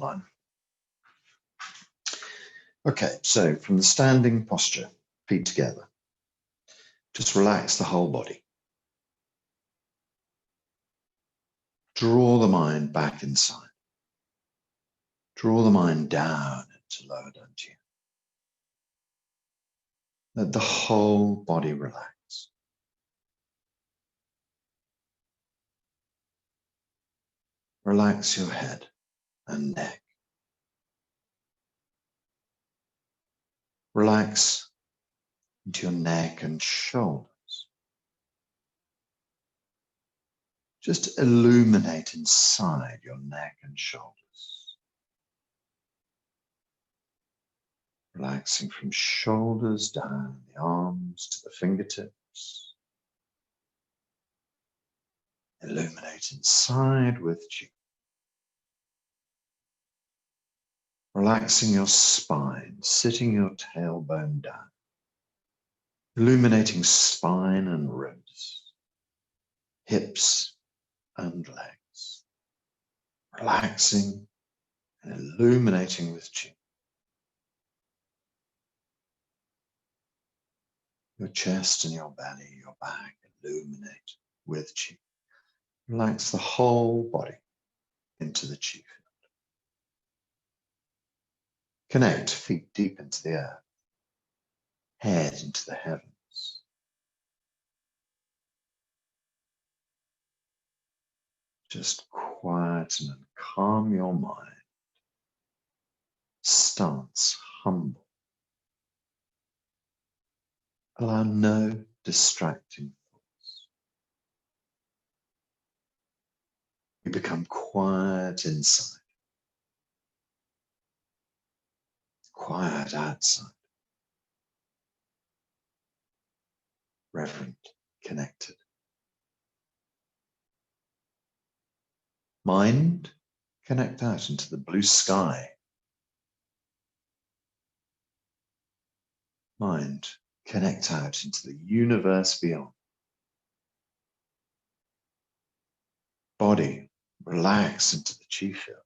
online. Okay, so from the standing posture, feet together, just relax the whole body. Draw the mind back inside. Draw the mind down into lower dantian. Let the whole body relax. Relax your head and neck. Relax into your neck and shoulders. Just illuminate inside your neck and shoulders. Relaxing from shoulders down the arms to the fingertips. Illuminate inside with Qi. Relaxing your spine, sitting your tailbone down. Illuminating spine and ribs, hips and legs. Relaxing and illuminating with Qi. Your chest and your belly, your back, illuminate with Qi. Relax the whole body into the Qi field. Connect feet deep into the earth, head into the heavens. Just quieten and calm your mind. Stance humble. Allow no distracting thoughts. You become quiet inside, quiet outside. Reverent, connected. Mind, connect out into the blue sky. Mind, connect out into the universe beyond. Body, relax into the Qi field.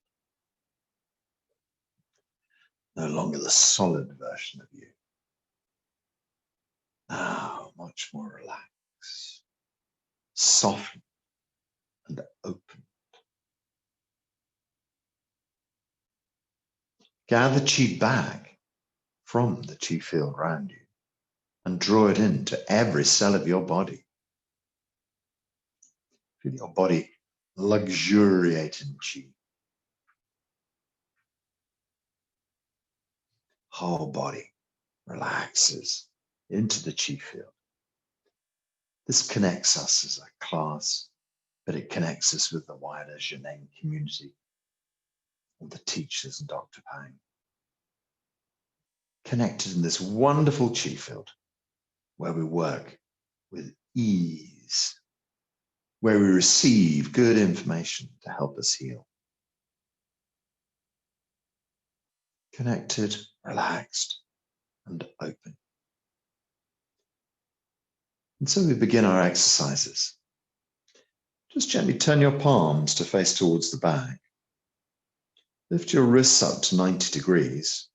No longer the solid version of you. Now much more relaxed, softened and open. Gather Qi back from the Qi field around you and draw it into every cell of your body. Feel your body luxuriate in Qi. Whole body relaxes into the Qi field. This connects us as a class, but it connects us with the wider Zheneng community, all the teachers and Dr. Pang. Connected in this wonderful Qi field where we work with ease, where we receive good information to help us heal. Connected, relaxed, and open. And so we begin our exercises. Just gently turn your palms to face towards the back. Lift your wrists up to 90 degrees.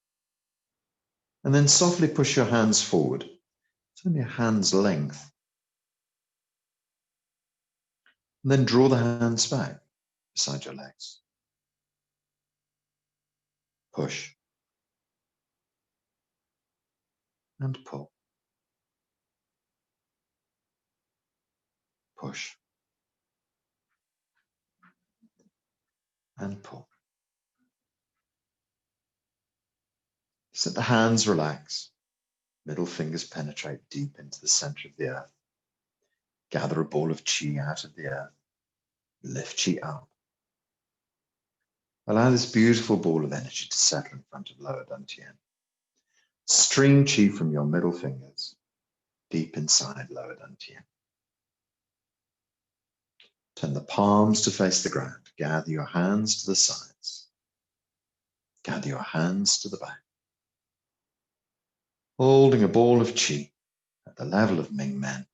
And then softly push your hands forward. Turn your hands length. And then draw the hands back beside your legs. Push. And pull. Push. And pull. Just let the hands relax. Middle fingers penetrate deep into the center of the earth. Gather a ball of Qi out of the earth. Lift Qi up. Allow this beautiful ball of energy to settle in front of lower dantian. Stream Qi from your middle fingers deep inside lower dantian. Turn the palms to face the ground. Gather your hands to the sides. Gather your hands to the back. Holding a ball of Qi at the level of Ming Men.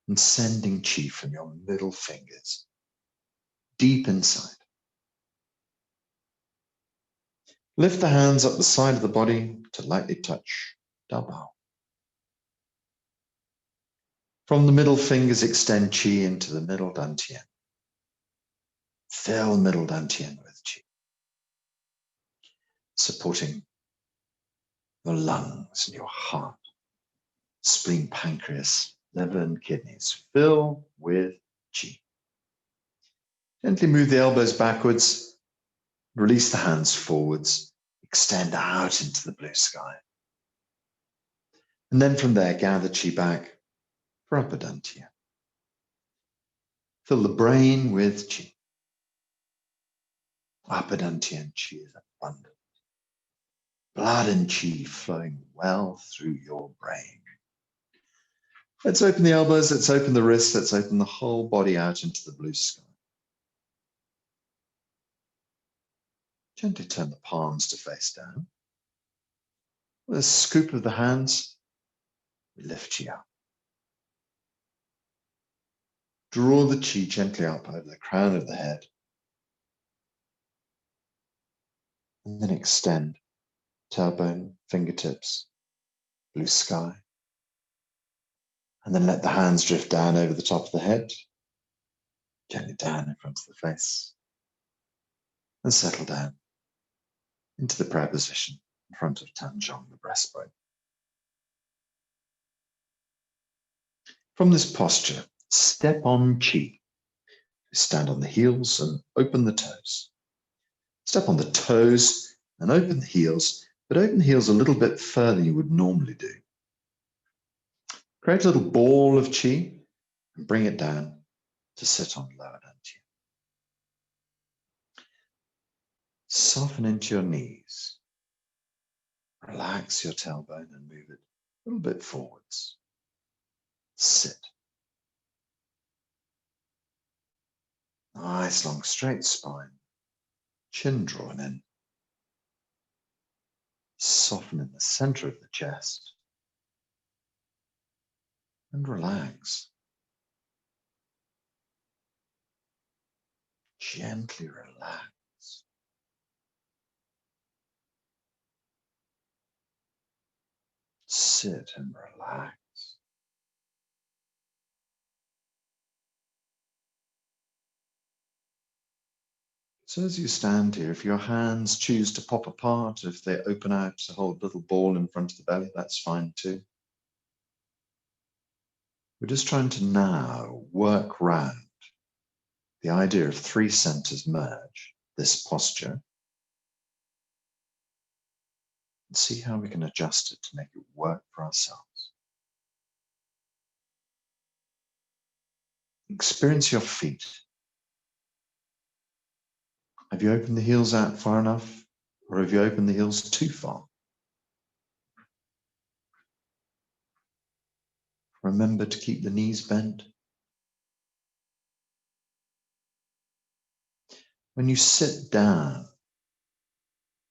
And sending Qi from your middle fingers deep inside. Lift the hands up the side of the body to lightly touch Dabao. From the middle fingers, extend Qi into the middle dantian. Fill middle dantian with Qi, supporting your lungs and your heart, spleen, pancreas, liver, and kidneys. Fill with Qi. Gently move the elbows backwards. Release the hands forwards. Extend out into the blue sky. And then from there, gather Qi back for upper dantian. Fill the brain with Qi. Upper dantian Qi is abundant. Blood and Qi flowing well through your brain. Let's open the elbows, let's open the wrists, let's open the whole body out into the blue sky. Gently turn the palms to face down. With a scoop of the hands, we lift Qi up. Draw the Qi gently up over the crown of the head. And then extend, tailbone, fingertips, blue sky. And then let the hands drift down over the top of the head, gently down in front of the face. And settle down into the prayer position in front of Tanjong, the breastbone. From this posture, step on Qi. Stand on the heels and open the toes. Step on the toes and open the heels, but open the heels a little bit further than you would normally do. Create a little ball of Qi and bring it down to sit on lower dantian. Soften into your knees. Relax your tailbone and move it a little bit forwards. Sit. Nice long straight spine. Chin drawn in. Soften in the center of the chest. And relax. Gently relax. Sit and relax. So as you stand here, if your hands choose to pop apart, if they open out to hold a little ball in front of the belly, that's fine too. We're just trying to now work round the idea of three centers merge, this posture, and see how we can adjust it to make it work for ourselves. Experience your feet. Have you opened the heels out far enough, or have you opened the heels too far? Remember to keep the knees bent. When you sit down,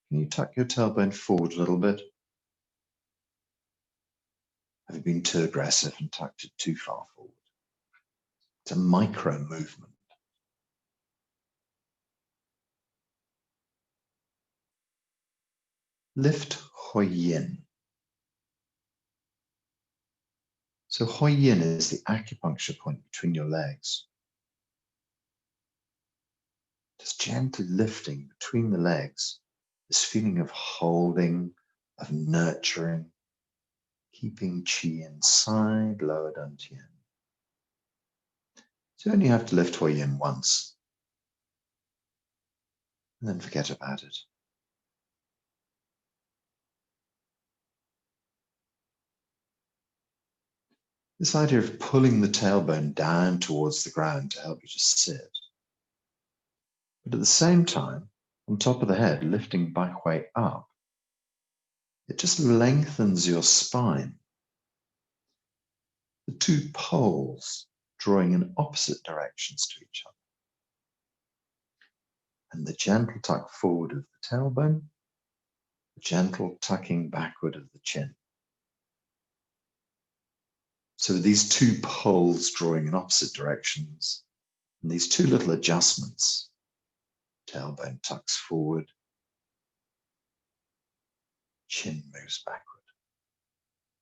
can you tuck your tailbone forward a little bit? Have you been too aggressive and tucked it too far forward? It's a micro movement. Lift Hoi Yin. So Hoi Yin is the acupuncture point between your legs. Just gently lifting between the legs, this feeling of holding, of nurturing, keeping Qi inside lower dantian. So you only have to lift Hoi Yin once, and then forget about it. This idea of pulling the tailbone down towards the ground to help you to sit. But at the same time, on top of the head, lifting back way up, it just lengthens your spine. The two poles drawing in opposite directions to each other. And the gentle tuck forward of the tailbone, the gentle tucking backward of the chin. So these two poles drawing in opposite directions, and these two little adjustments, tailbone tucks forward, Chin moves backward.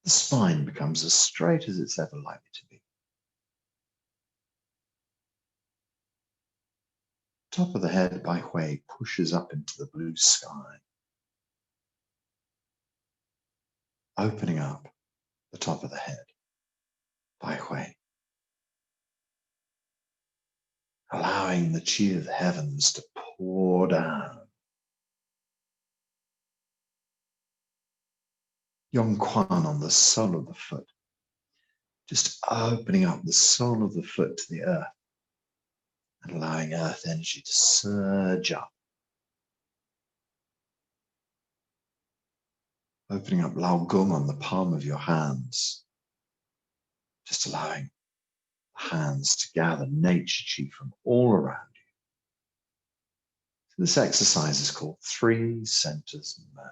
The spine becomes as straight as it's ever likely to be. Top of the head, Bai Hui, pushes up into the blue sky, opening up the top of the head. Bai Hui. Allowing the qi of the heavens to pour down. Yong Quan on the sole of the foot, just opening up the sole of the foot to the earth and allowing earth energy to surge up. Opening up Lao Gong on the palm of your hands, just allowing the hands to gather nature qi from all around you. So this exercise is called 3 centers merge.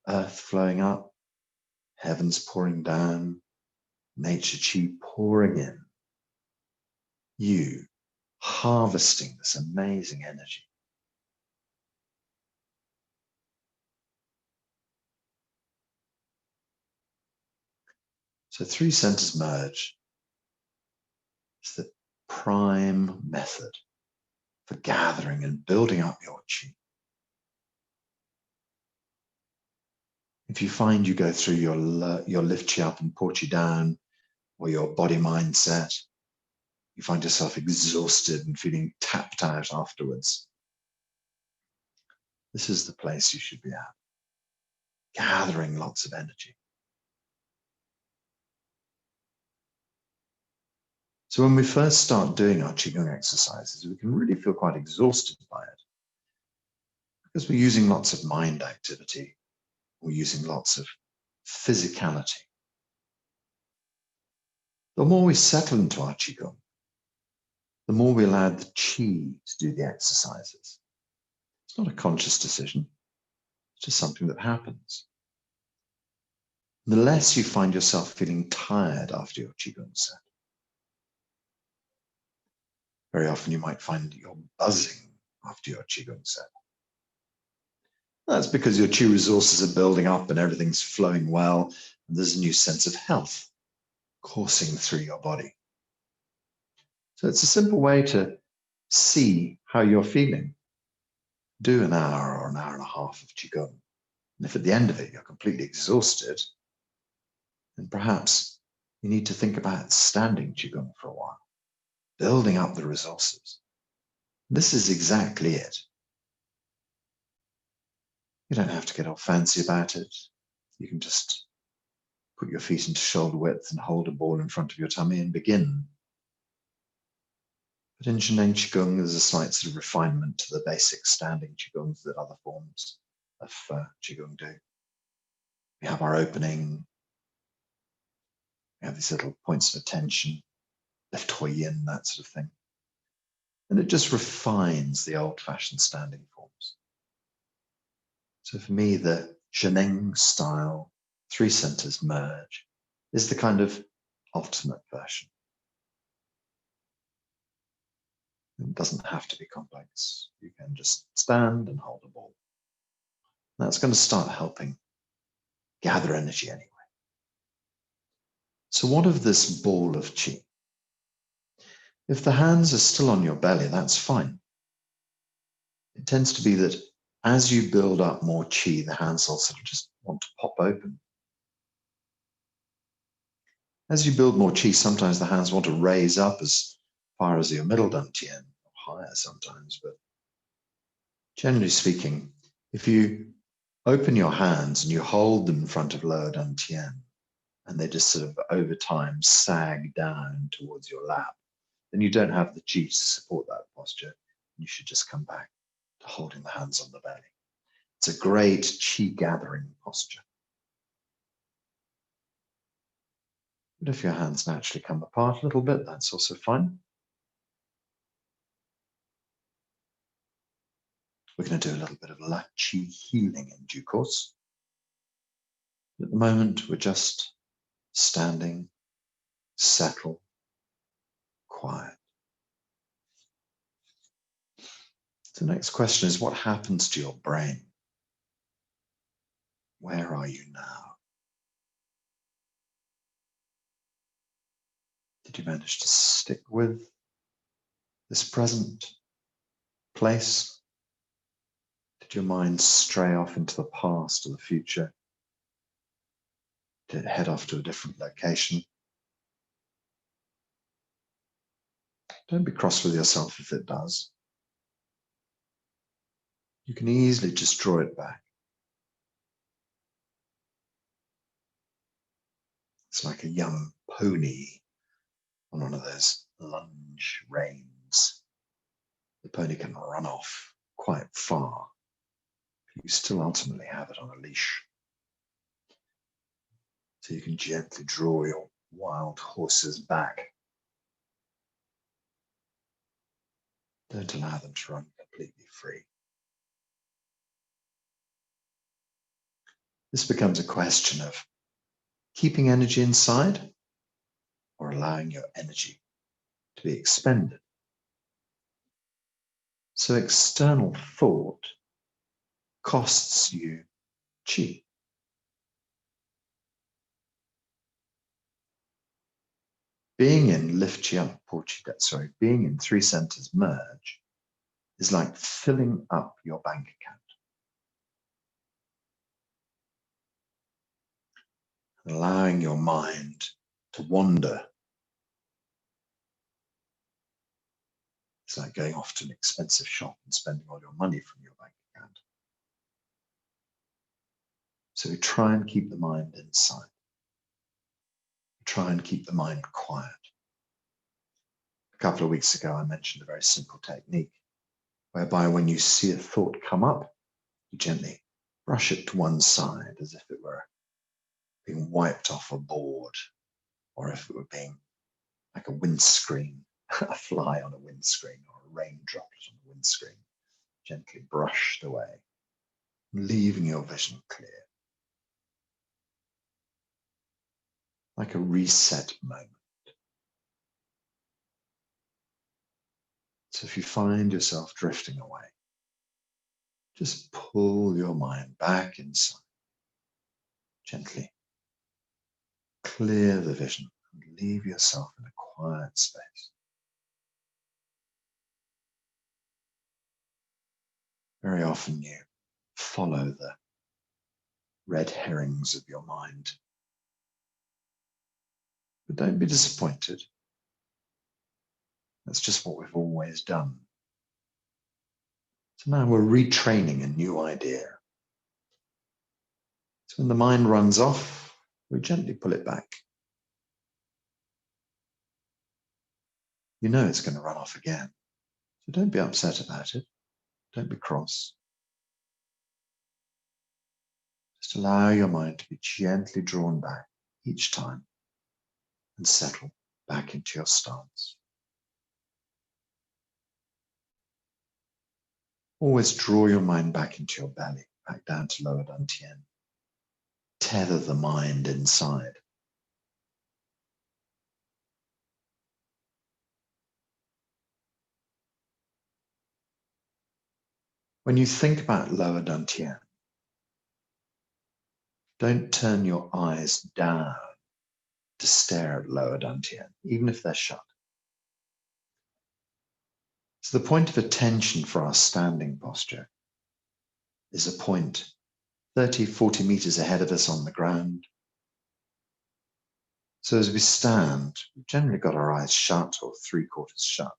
Earth flowing up, heavens pouring down, nature qi pouring in. You harvesting this amazing energy. So 3 centers merge is the prime method for gathering and building up your qi. If you find you go through your lift qi up and pour qi down, or your body mindset, you find yourself exhausted and feeling tapped out afterwards, this is the place you should be at, gathering lots of energy. So when we first start doing our Qigong exercises, we can really feel quite exhausted by it because we're using lots of mind activity, we're using lots of physicality. The more we settle into our Qigong, the more we allow the Qi to do the exercises. It's not a conscious decision, it's just something that happens. The less you find yourself feeling tired after your Qigong set. Very often you might find that you're buzzing after your Qigong set. That's because your Qi resources are building up and everything's flowing well, and there's a new sense of health coursing through your body. So it's a simple way to see how you're feeling. Do an hour or an hour and a half of Qigong. And if at the end of it you're completely exhausted, then perhaps you need to think about standing Qigong for a while, building up the resources. This is exactly it. You don't have to get all fancy about it. You can just put your feet into shoulder width and hold a ball in front of your tummy and begin. But in Zheneng Qigong, there's a slight sort of refinement to the basic standing Qigongs that other forms of Qigong do. We have our opening, we have these little points of attention, left Hui Yin, that sort of thing. And it just refines the old-fashioned standing forms. So for me, the Zheneng style 3 centers merge is the kind of ultimate version. It doesn't have to be complex. You can just stand and hold a ball. That's going to start helping gather energy anyway. So what of this ball of qi? If the hands are still on your belly, that's fine. It tends to be that as you build up more qi, the hands will sort of just want to pop open. As you build more qi, sometimes the hands want to raise up as far as your middle dantian, or higher sometimes, but generally speaking, if you open your hands and you hold them in front of lower dantian, and they just sort of over time sag down towards your lap, then you don't have the qi to support that posture. You should just come back to holding the hands on the belly. It's a great qi gathering posture. But if your hands naturally come apart a little bit, that's also fine. We're going to do a little bit of La Qi healing in due course. At the moment, we're just standing, settle, quiet. The next question is, what happens to your brain Where are you now? Did you manage to stick with this present place? Did your mind stray off into the past or the future? Did it head off to a different location? Don't be cross with yourself if it does. You can easily just draw it back. It's like a young pony on one of those lunge reins. The pony can run off quite far. You still ultimately have it on a leash. So you can gently draw your wild horses back. Don't allow them to run completely free. This becomes a question of keeping energy inside or allowing your energy to be expended. So external thought costs you chi. Being in lift chi up, being in three centers merge is like filling up your bank account. And allowing your mind to wander. It's like going off to an expensive shop and spending all your money from your bank account. So we try and keep the mind inside. We try and keep the mind quiet. A couple of weeks ago, I mentioned a very simple technique whereby when you see a thought come up, you gently brush it to one side as if it were being wiped off a board, or if it were being like a windscreen, a fly on a windscreen, or a rain droplet on a windscreen, gently brushed away, leaving your vision clear. Like a reset moment. So if you find yourself drifting away, just pull your mind back inside. Gently clear the vision and leave yourself in a quiet space. Very often you follow the red herrings of your mind. But don't be disappointed. That's just what we've always done. So now we're retraining a new idea. So when the mind runs off, we gently pull it back. You know it's going to run off again. So don't be upset about it. Don't be cross. Just allow your mind to be gently drawn back each time and settle back into your stance. Always draw your mind back into your belly, back down to lower dantian. Tether the mind inside. When you think about lower dantian, don't turn your eyes down to stare at lower dantian, even if they're shut. So the point of attention for our standing posture is a point 30, 40 meters ahead of us on the ground. So as we stand, we've generally got our eyes shut or 3/4 shut,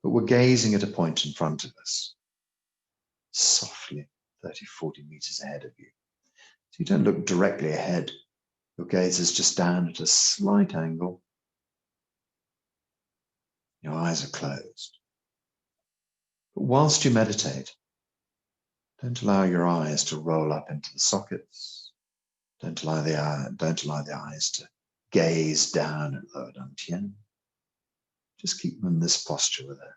but we're gazing at a point in front of us, softly 30, 40 meters ahead of you. So you don't look directly ahead. Your gaze is just down at a slight angle. Your eyes are closed. But whilst you meditate, don't allow your eyes to roll up into the sockets. Don't allow the eyes to gaze down at lower dantian. Just keep them in this posture with a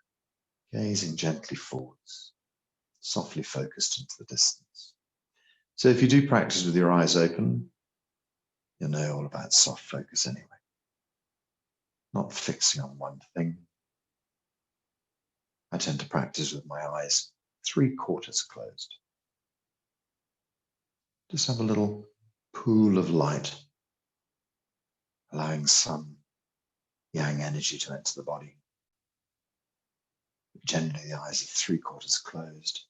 gazing gently forwards, softly focused into the distance. So if you do practice with your eyes open, you'll know all about soft focus anyway. Not fixing on one thing. I tend to practice with my eyes 3/4 closed. Just have a little pool of light, allowing some yang energy to enter the body. Generally, the eyes are 3/4 closed,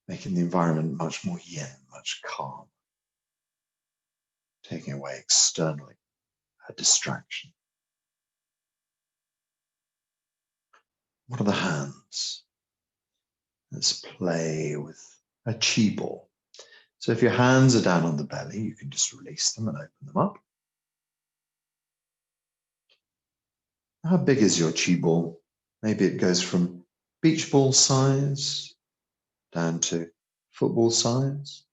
making the environment much more yin, much calm, taking away externally a distraction. What are the hands? Let's play with a chi ball. So if your hands are down on the belly, you can just release them and open them up. How big is your chi ball? Maybe it goes from beach ball size down to football size.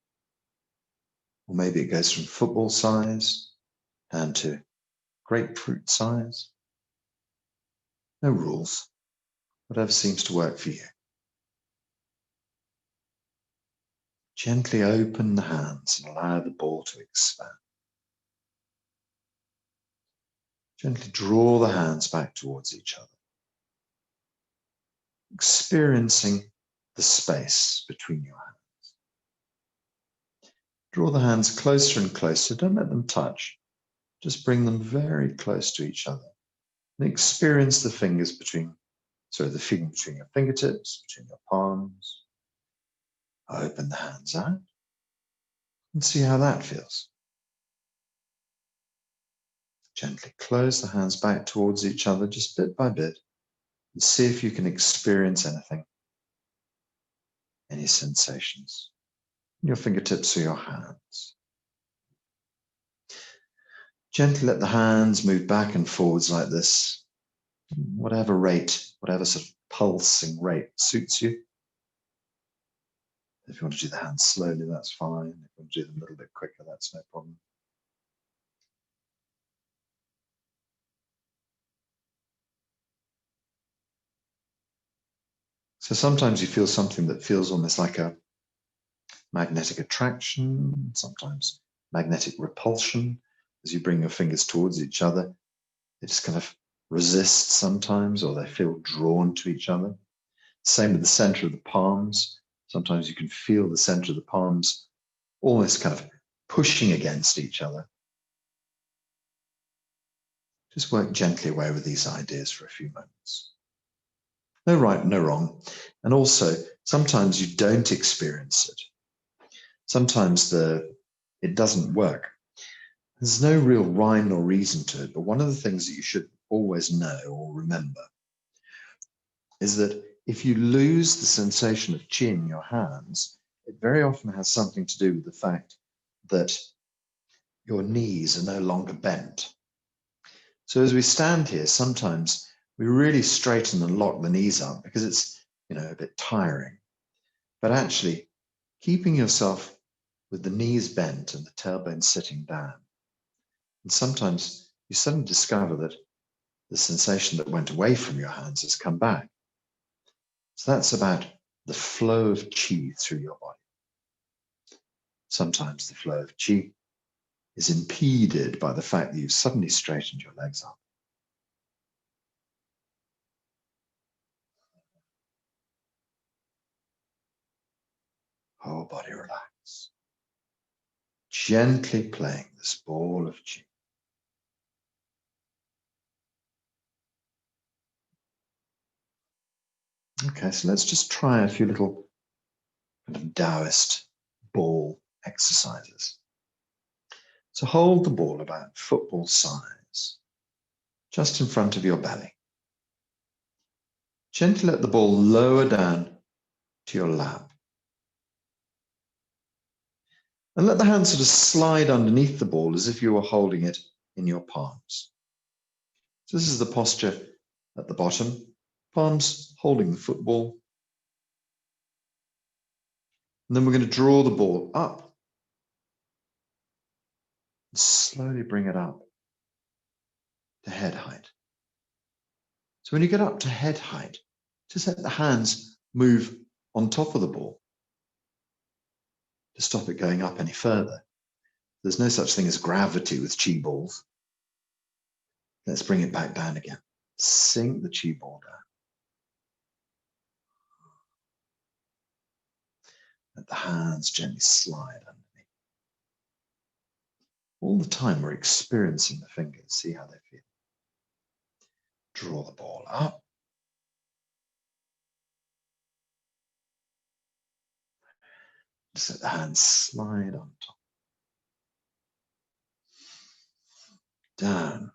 Or maybe it goes from football size down to grapefruit size. No rules. Whatever seems to work for you. Gently open the hands and allow the ball to expand. Gently draw the hands back towards each other, experiencing the space between your hands. Draw the hands closer and closer. Don't let them touch. Just bring them very close to each other and experience the fingers between, the feeling between your fingertips, between your palms. Open the hands out and see how that feels. Gently close the hands back towards each other, just bit by bit, and see if you can experience anything, any sensations in your fingertips or your hands. Gently let the hands move back and forwards like this, whatever rate, whatever sort of pulsing rate suits you. If you want to do the hands slowly, that's fine. If you want to do them a little bit quicker, that's no problem. So sometimes you feel something that feels almost like a magnetic attraction, sometimes magnetic repulsion. As you bring your fingers towards each other, they just kind of resist sometimes, or they feel drawn to each other. Same with the center of the palms. Sometimes you can feel the center of the palms almost kind of pushing against each other. Just work gently away with these ideas for a few moments. No right, no wrong. And also, sometimes you don't experience it. Sometimes it doesn't work. There's no real rhyme or reason to it, but one of the things that you should always know or remember is that if you lose the sensation of chi in your hands, it very often has something to do with the fact that your knees are no longer bent. So as we stand here, sometimes we really straighten and lock the knees up because it's, a bit tiring. But actually, keeping yourself with the knees bent and the tailbone sitting down, and sometimes you suddenly discover that the sensation that went away from your hands has come back. So that's about the flow of chi through your body. Sometimes the flow of chi is impeded by the fact that you've suddenly straightened your legs up. Whole body relax. Gently playing this ball of chi. Okay, so let's just try a few little kind of Taoist ball exercises. So hold the ball about football size, just in front of your belly. Gently let the ball lower down to your lap. And let the hand sort of slide underneath the ball as if you were holding it in your palms. So this is the posture at the bottom, palms holding the football. And then we're going to draw the ball up and slowly bring it up to head height. So when you get up to head height, just let the hands move on top of the ball to stop it going up any further. There's no such thing as gravity with chi balls. Let's bring it back down again. Sink the chi ball down. Let the hands gently slide underneath. All the time we're experiencing the fingers, see how they feel. Draw the ball up. Just let the hands slide on top. Down.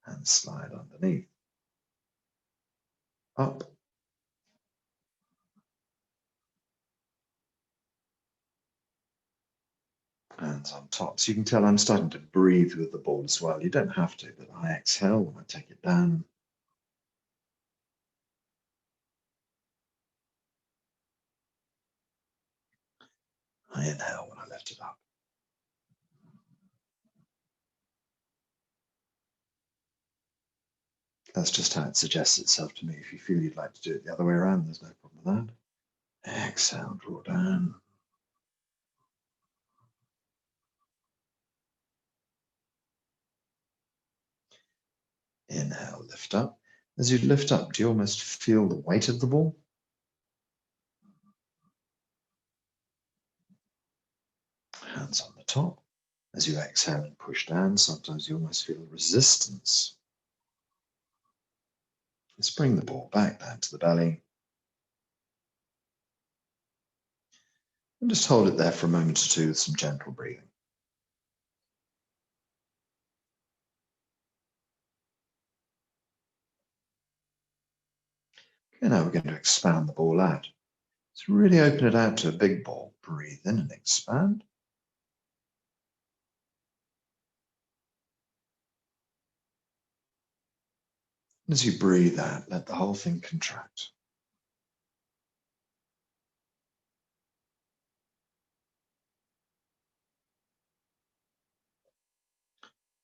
And slide underneath. Up. Hands on top. So you can tell I'm starting to breathe with the ball as well. You don't have to, but I exhale when I take it down. I inhale when I lift it up. That's just how it suggests itself to me. If you feel you'd like to do it the other way around, there's no problem with that. Exhale, draw down. Inhale, lift up. As you lift up, do you almost feel the weight of the ball? Hands on the top. As you exhale and push down, sometimes you almost feel resistance. Let's bring the ball back down to the belly. And just hold it there for a moment or two with some gentle breathing. Okay, now we're going to expand the ball out. So really open it out to a big ball. Breathe in and expand. And as you breathe out, let the whole thing contract.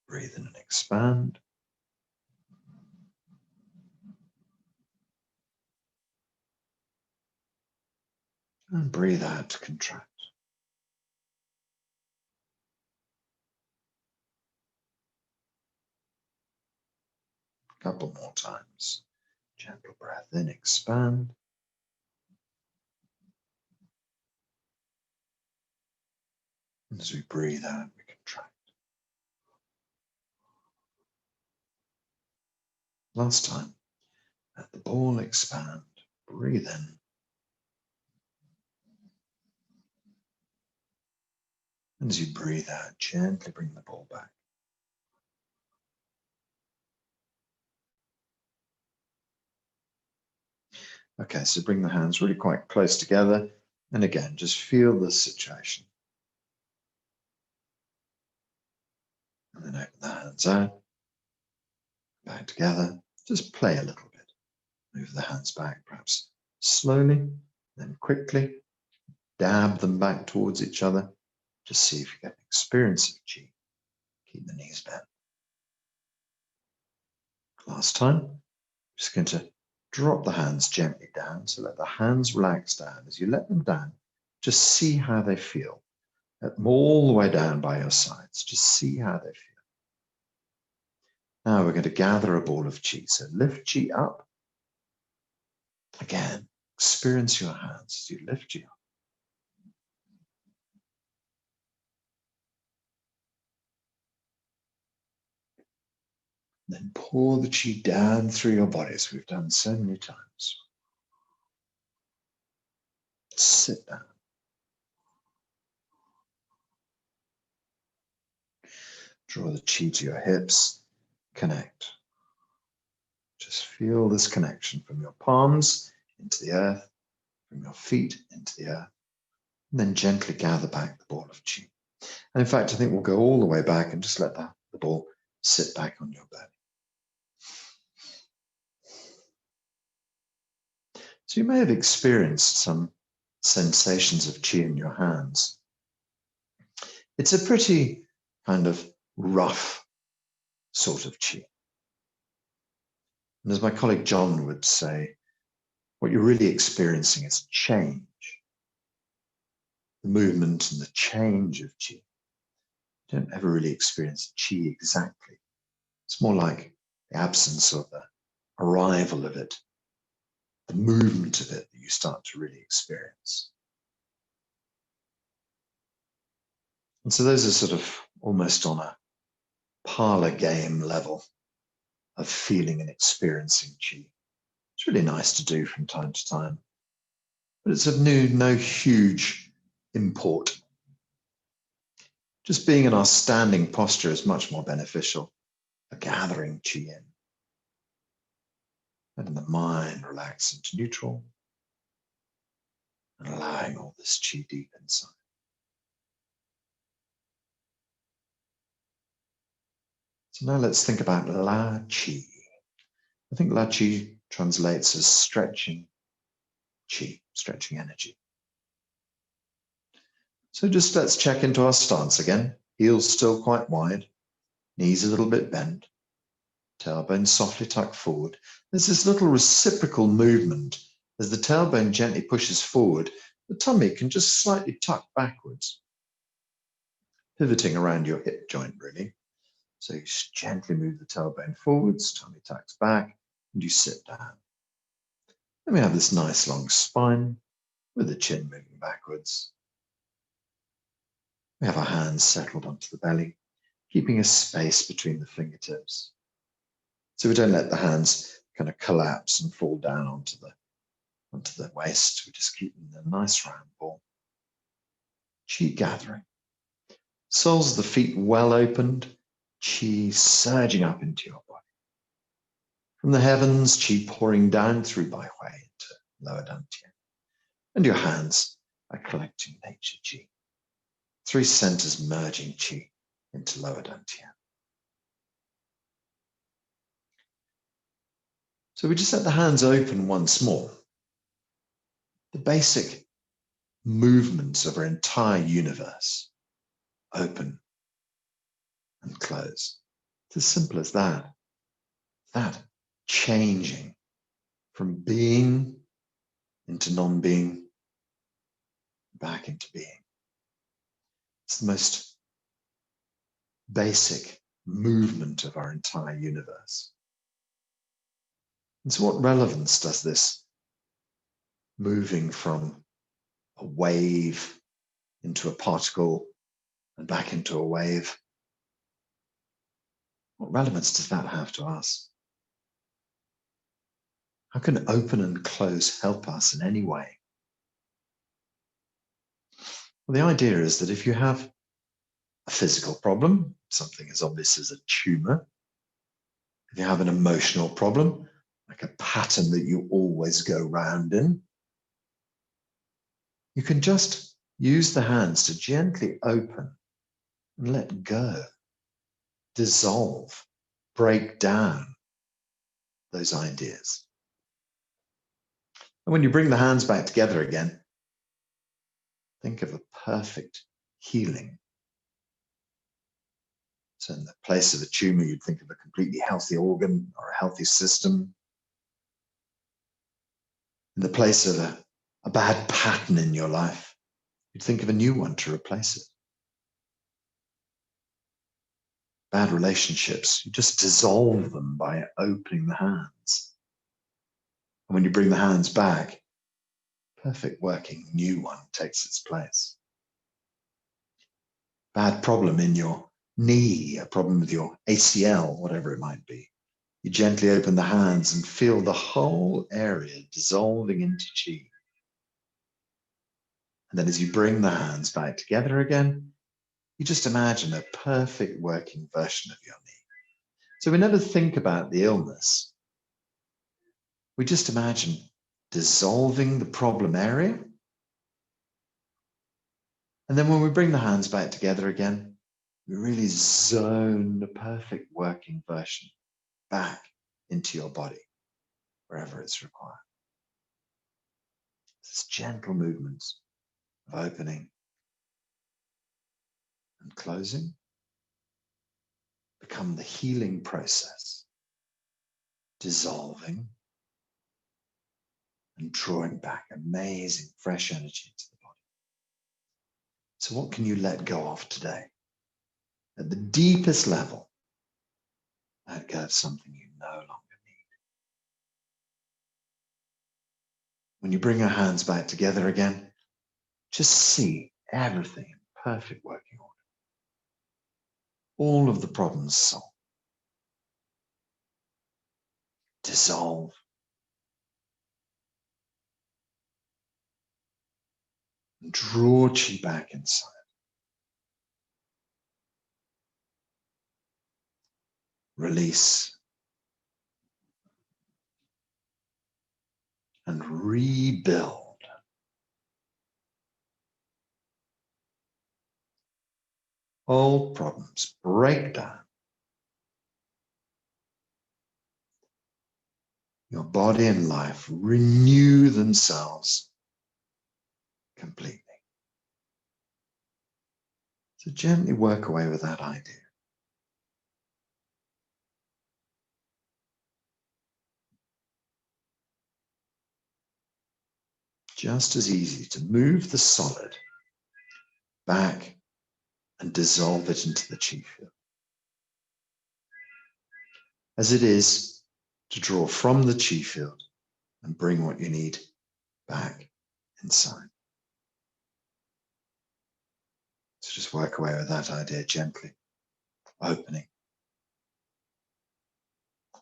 Breathe in and expand. And breathe out to contract. A couple more times. Gentle breath in, expand. And as we breathe out, we contract. Last time. Let the ball expand. Breathe in. And as you breathe out, gently bring the ball back. Okay, so bring the hands really quite close together. And again, just feel the situation. And then open the hands out, back together. Just play a little bit. Move the hands back, perhaps slowly, then quickly. Dab them back towards each other. Just see if you get an experience of Qi. Keep the knees bent. Last time, just going to drop the hands gently down. So let the hands relax down. As you let them down, just see how they feel. Let them all the way down by your sides. Just see how they feel. Now we're going to gather a ball of Qi. So lift Qi up. Again, experience your hands as you lift Qi up. Then pour the Qi down through your body as we've done so many times. Sit down. Draw the Qi to your hips. Connect. Just feel this connection from your palms into the earth, from your feet into the earth, and then gently gather back the ball of Qi. And in fact, I think we'll go all the way back and just let the ball sit back on your belly. So you may have experienced some sensations of Qi in your hands. It's a pretty kind of rough sort of Qi. And as my colleague John would say, what you're really experiencing is change. The movement and the change of Qi. You don't ever really experience Qi exactly. It's more like the absence or the arrival of it. the movement of it that you start to really experience. And so those are sort of almost on a parlor game level of feeling and experiencing qi. It's really nice to do from time to time, but it's of no huge import. Just being in our standing posture is much more beneficial for gathering qi in. Letting the mind relax into neutral and allowing all this qi deep inside. So now let's think about La Qi. I think La Qi translates as stretching qi, stretching energy. So just let's check into our stance again. Heels still quite wide, knees a little bit bent, tailbone softly tucked forward. There's this little reciprocal movement. As the tailbone gently pushes forward, the tummy can just slightly tuck backwards, pivoting around your hip joint, really. So you just gently move the tailbone forwards, tummy tucks back, and you sit down. Then we have this nice long spine with the chin moving backwards. We have our hands settled onto the belly, keeping a space between the fingertips. So we don't let the hands kind of collapse and fall down onto the waist. We just keep them in a nice round ball. Qi gathering. Soles of the feet well opened, qi surging up into your body. From the heavens, qi pouring down through Bai Hui into lower dantian. And your hands are collecting nature qi. Three centers merging qi into lower dantian. So we just let the hands open once more. The basic movements of our entire universe open and close. It's as simple as that. That changing from being into non-being, back into being. It's the most basic movement of our entire universe. And so what relevance does this moving from a wave into a particle and back into a wave, what relevance does that have to us? How can open and close help us in any way? Well, the idea is that if you have a physical problem, something as obvious as a tumor, if you have an emotional problem, like a pattern that you always go round in, you can just use the hands to gently open and let go, dissolve, break down those ideas. And when you bring the hands back together again, think of a perfect healing. So in the place of a tumor, you'd think of a completely healthy organ or a healthy system. In the place of a bad pattern in your life, you'd think of a new one to replace it. Bad relationships, you just dissolve them by opening the hands. And when you bring the hands back, perfect working new one takes its place. Bad problem in your knee, a problem with your ACL, whatever it might be. You gently open the hands and feel the whole area dissolving into qi. And then as you bring the hands back together again, you just imagine a perfect working version of your knee. So we never think about the illness. We just imagine dissolving the problem area. And then when we bring the hands back together again, we really zone the perfect working version back into your body, wherever it's required. This gentle movements of opening and closing become the healing process, dissolving and drawing back amazing fresh energy into the body. So what can you let go of today? At the deepest level, let go of something you no longer need. When you bring your hands back together again, just see everything in perfect working order. All of the problems solved. Dissolve. And draw chi back inside. Release. And rebuild. Old problems break down. Your body and life renew themselves completely. So gently work away with that idea. Just as easy to move the solid back and dissolve it into the chi field as it is to draw from the chi field and bring what you need back inside. So just work away with that idea gently, opening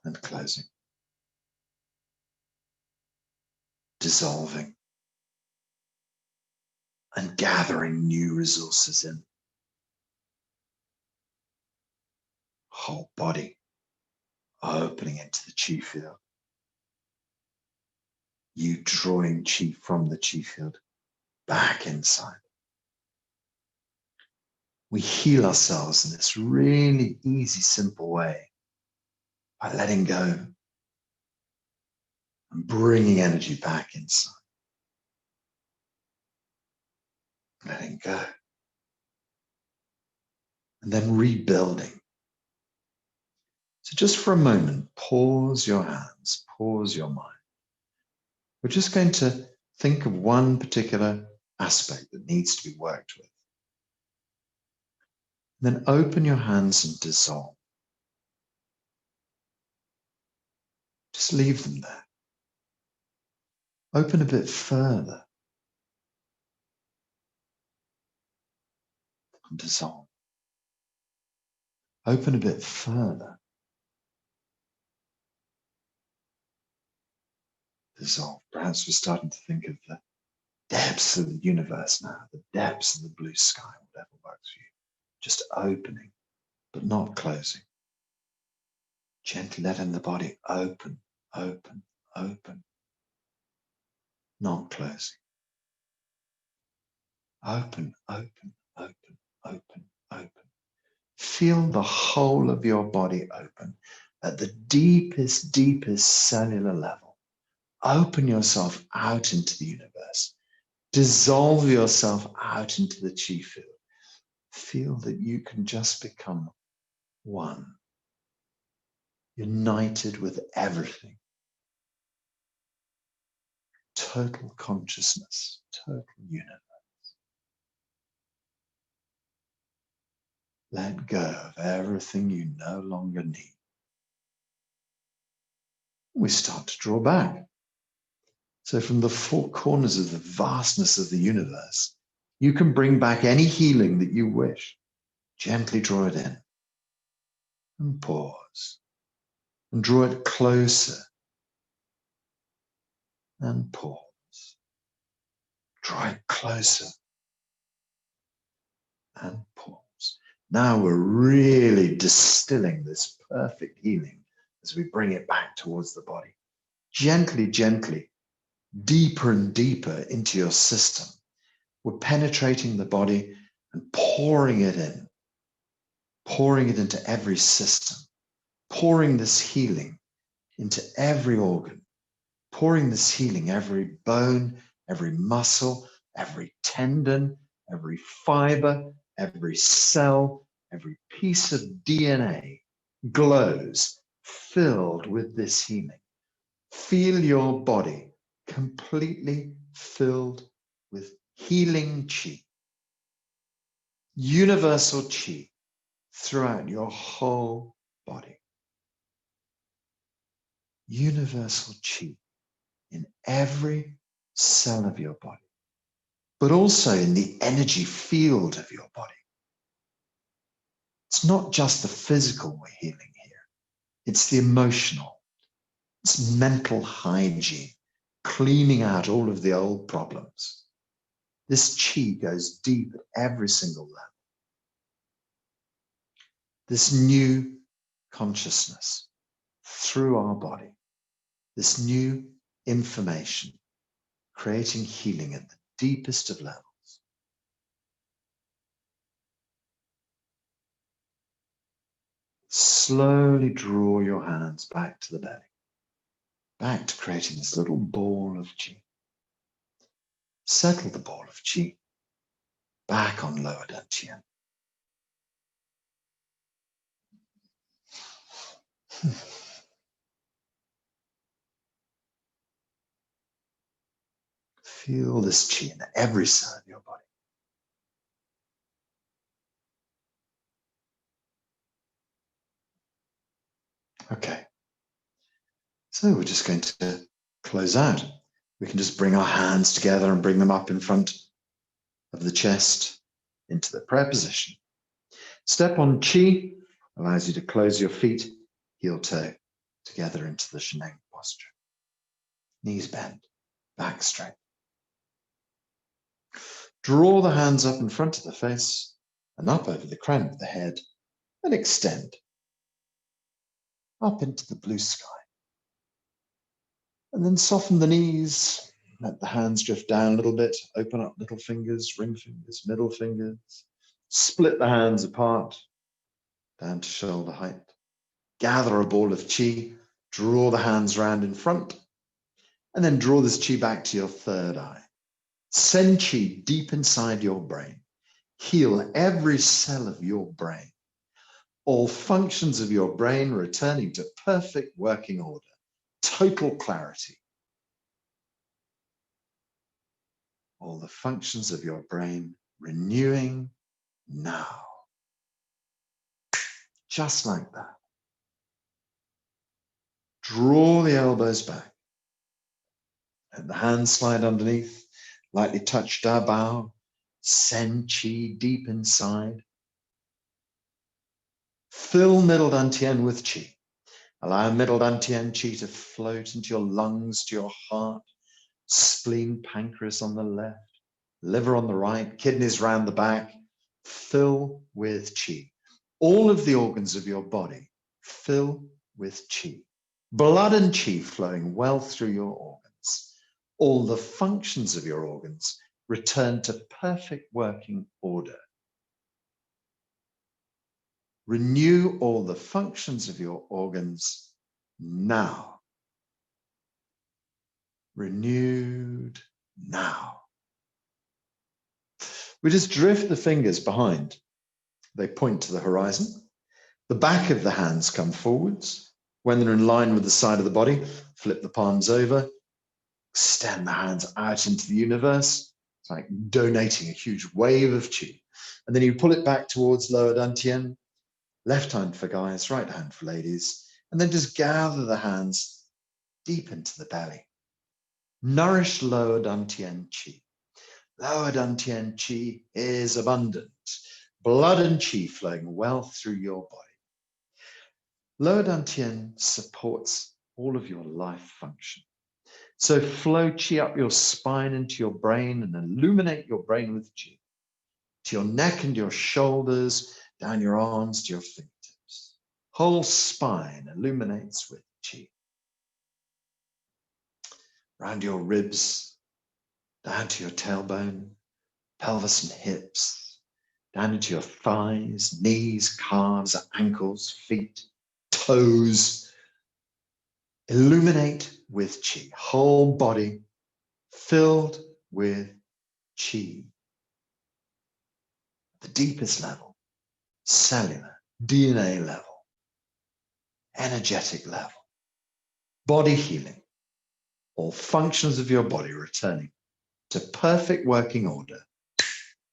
and closing, dissolving and gathering new resources in. Whole body opening into the chi field. You drawing chi from the chi field back inside. We heal ourselves in this really easy, simple way by letting go and bringing energy back inside. Letting go. And then rebuilding. So just for a moment, pause your hands, pause your mind. We're just going to think of one particular aspect that needs to be worked with. Then open your hands and dissolve. Just leave them there. Open a bit further and dissolve. Open a bit further. Dissolve. Perhaps we're starting to think of the depths of the universe now, the depths of the blue sky, whatever works for you. Just opening, but not closing. Gently letting the body open, open, open. Not closing. Open, open, open, open, open. Feel the whole of your body open at the deepest, deepest cellular level. Open yourself out into the universe. Dissolve yourself out into the chi field. Feel that you can just become one, united with everything. Total consciousness, total universe. Let go of everything you no longer need. We start to draw back. So from the four corners of the vastness of the universe, you can bring back any healing that you wish. Gently draw it in and pause and draw it closer and pause. Draw it closer and pause. Now we're really distilling this perfect healing as we bring it back towards the body. Gently, gently, deeper and deeper into your system. We're penetrating the body and pouring it in, pouring it into every system, pouring this healing into every organ, pouring this healing, every bone, every muscle, every tendon, every fiber, every cell, every piece of DNA glows, filled with this healing. Feel your body completely filled with healing chi, universal chi throughout your whole body. Universal chi in every cell of your body, but also in the energy field of your body. It's not just the physical we're healing here. It's the emotional. It's mental hygiene, cleaning out all of the old problems. This qi goes deep at every single level. This new consciousness through our body, this new information, creating healing at the deepest of levels. Slowly draw your hands back to the belly, back to creating this little ball of qi. Settle the ball of qi back on lower dantian. Feel this qi in every cell of your body. Okay, so we're just going to close out. We can just bring our hands together and bring them up in front of the chest into the prayer position. Step on qi allows you to close your feet, heel toe, together into the Sheneng posture. Knees bent, back straight. Draw the hands up in front of the face and up over the crown of the head and extend up into the blue sky. And then soften the knees, let the hands drift down a little bit, open up little fingers, ring fingers, middle fingers, split the hands apart, down to shoulder height. Gather a ball of qi, draw the hands round in front, and then draw this qi back to your third eye. Send qi deep inside your brain. Heal every cell of your brain. All functions of your brain returning to perfect working order, total clarity. All the functions of your brain renewing now. Just like that. Draw the elbows back. Let the hands slide underneath. Lightly touch Da Bao. Send qi deep inside. Fill middle dantian with qi. Allow middle dantian qi to float into your lungs, to your heart. Spleen, pancreas on the left. Liver on the right. Kidneys round the back. Fill with qi. All of the organs of your body fill with qi. Blood and qi flowing well through your organs. All the functions of your organs return to perfect working order. Renew all the functions of your organs now. Renewed now. We just drift the fingers behind. They point to the horizon. The back of the hands come forwards. When they're in line with the side of the body, flip the palms over. Extend the hands out into the universe. It's like donating a huge wave of qi. And then you pull it back towards lower dantian. Left hand for guys, right hand for ladies. And then just gather the hands deep into the belly. Nourish lower dantian qi. Lower dantian qi is abundant. Blood and qi flowing well through your body. Lower dantian supports all of your life function. So flow qi up your spine into your brain and illuminate your brain with qi. To your neck and your shoulders, down your arms to your fingertips. Whole spine illuminates with qi. Round your ribs, down to your tailbone, pelvis and hips, down into your thighs, knees, calves, ankles, feet, toes. Illuminate with qi. Whole body filled with qi. The deepest level, cellular, DNA level, energetic level, body healing, all functions of your body returning to perfect working order,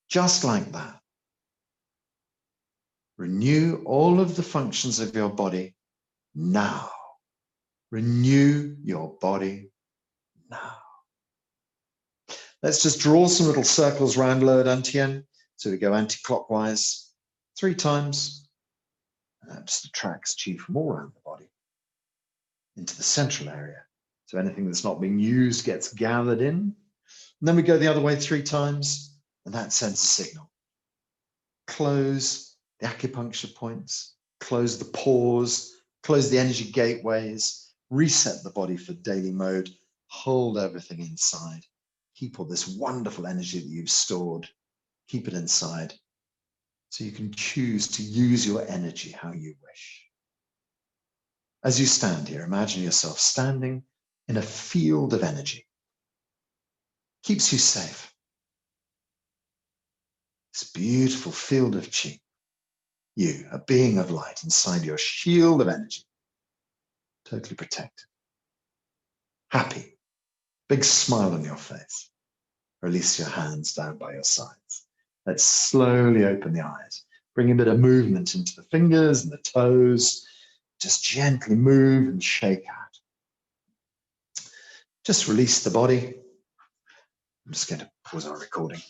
just like that. Renew all of the functions of your body now. Renew your body now. Let's just draw some little circles around lower dantian. So we go anti-clockwise 3 times. And that just attracts qi from all around the body into the central area. So anything that's not being used gets gathered in. And then we go the other way 3 times, and that sends a signal. Close the acupuncture points, close the pores, close the energy gateways, reset the body for daily mode, hold everything inside. Keep all this wonderful energy that you've stored, keep it inside, so you can choose to use your energy how you wish. As you stand here, imagine yourself standing in a field of energy. Keeps you safe. This beautiful field of qi. You, a being of light inside your shield of energy. Totally protected. Happy. Big smile on your face. Release your hands down by your sides. Let's slowly open the eyes. Bring a bit of movement into the fingers and the toes. Just gently move and shake out. Just release the body. I'm just going to pause our recording.